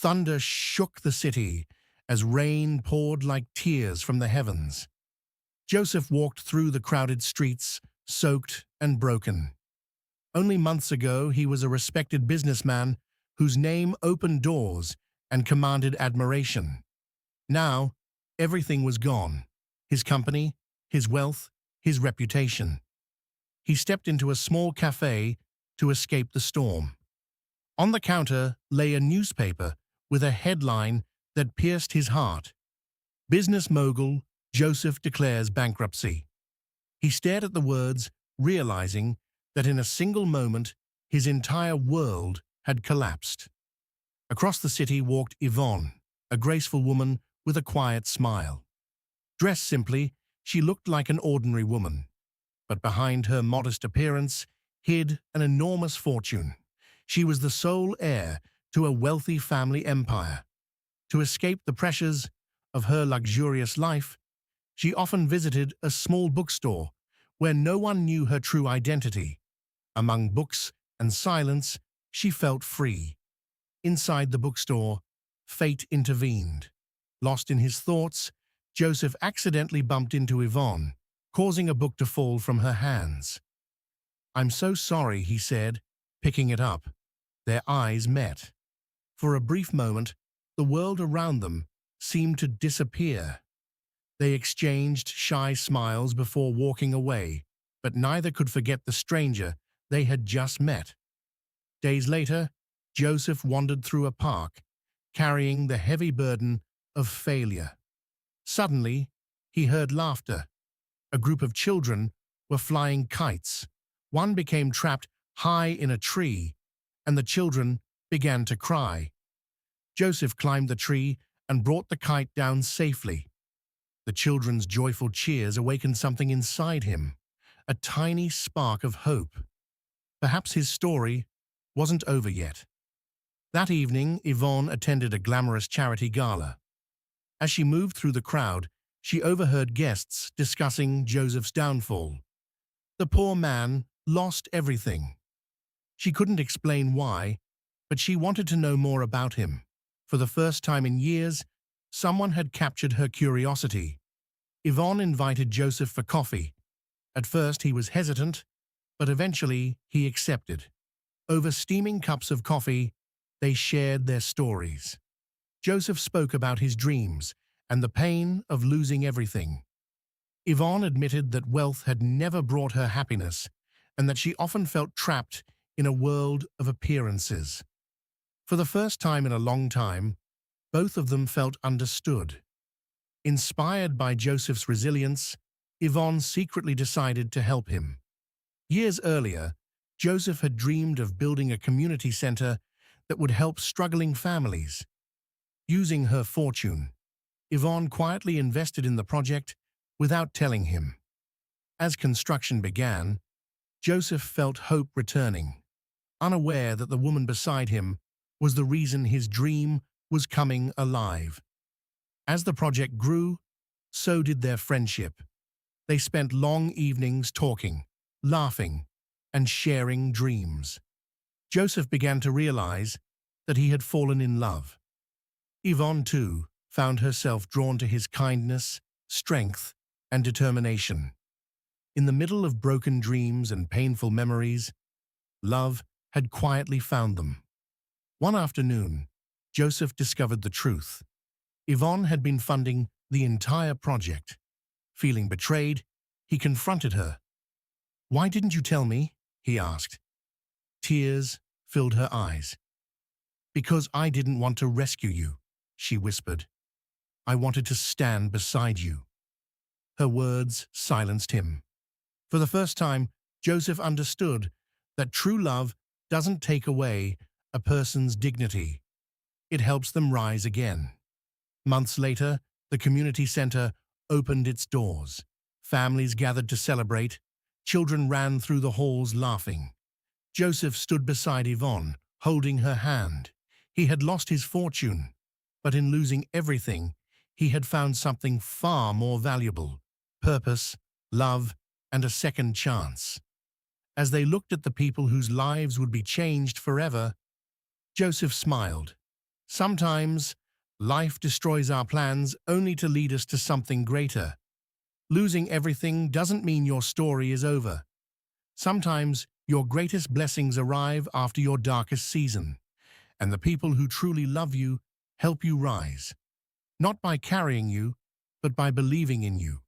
Thunder shook the city as rain poured like tears from the heavens. Joseph walked through the crowded streets, soaked and broken. Only months ago, he was a respected businessman whose name opened doors and commanded admiration. Now, everything was gone: his company, his wealth, his reputation. He stepped into a small cafe to escape the storm. On the counter lay a newspaper with a headline that pierced his heart: "Business mogul Joseph declares bankruptcy." He stared at the words, realizing that in a single moment his entire world had collapsed. Across the city walked Ivonne, a graceful woman with a quiet smile. Dressed simply, she looked like an ordinary woman, but behind her modest appearance hid an enormous fortune. She was the sole heir to a wealthy family empire. To escape the pressures of her luxurious life, she often visited a small bookstore where no one knew her true identity. Among books and silence, she felt free. Inside the bookstore, fate intervened. Lost in his thoughts, Joseph accidentally bumped into Ivonne, causing a book to fall from her hands. "I'm so sorry," he said, picking it up. Their eyes met. For a brief moment, the world around them seemed to disappear. They exchanged shy smiles before walking away, but neither could forget the stranger they had just met. Days later, Joseph wandered through a park, carrying the heavy burden of failure. Suddenly, he heard laughter. A group of children were flying kites. One became trapped high in a tree, and the children began to cry. Joseph climbed the tree and brought the kite down safely. The children's joyful cheers awakened something inside him, a tiny spark of hope. Perhaps his story wasn't over yet. That evening, Ivonne attended a glamorous charity gala. As she moved through the crowd, she overheard guests discussing Joseph's downfall. The poor man lost everything. She couldn't explain why, but she wanted to know more about him. For the first time in years, someone had captured her curiosity. Ivonne invited Joseph for coffee. At first he was hesitant, but eventually he accepted. Over steaming cups of coffee, they shared their stories. Joseph spoke about his dreams and the pain of losing everything. Ivonne admitted that wealth had never brought her happiness and that she often felt trapped in a world of appearances. For the first time in a long time, both of them felt understood. Inspired by Joseph's resilience, Ivonne secretly decided to help him. Years earlier, Joseph had dreamed of building a community center that would help struggling families. Using her fortune, Ivonne quietly invested in the project without telling him. As construction began, Joseph felt hope returning, unaware that the woman beside him was the reason his dream was coming alive. As the project grew, so did their friendship. They spent long evenings talking, laughing, and sharing dreams. Joseph began to realize that he had fallen in love. Ivonne, too, found herself drawn to his kindness, strength, and determination. In the middle of broken dreams and painful memories, love had quietly found them. One afternoon, Joseph discovered the truth. Ivonne had been funding the entire project. Feeling betrayed, he confronted her. "Why didn't you tell me?" he asked. Tears filled her eyes. "Because I didn't want to rescue you," she whispered. "I wanted to stand beside you." Her words silenced him. For the first time, Joseph understood that true love doesn't take away a person's dignity. It helps them rise again. Months later, the community center opened its doors. Families gathered to celebrate. Children ran through the halls laughing. Joseph stood beside Ivonne, holding her hand. He had lost his fortune, but in losing everything, he had found something far more valuable: purpose, love, and a second chance. As they looked at the people whose lives would be changed forever, Joseph smiled, Sometimes, life destroys our plans only to lead us to something greater. Losing everything doesn't mean your story is over. Sometimes, your greatest blessings arrive after your darkest season, and the people who truly love you help you rise, not by carrying you, but by believing in you.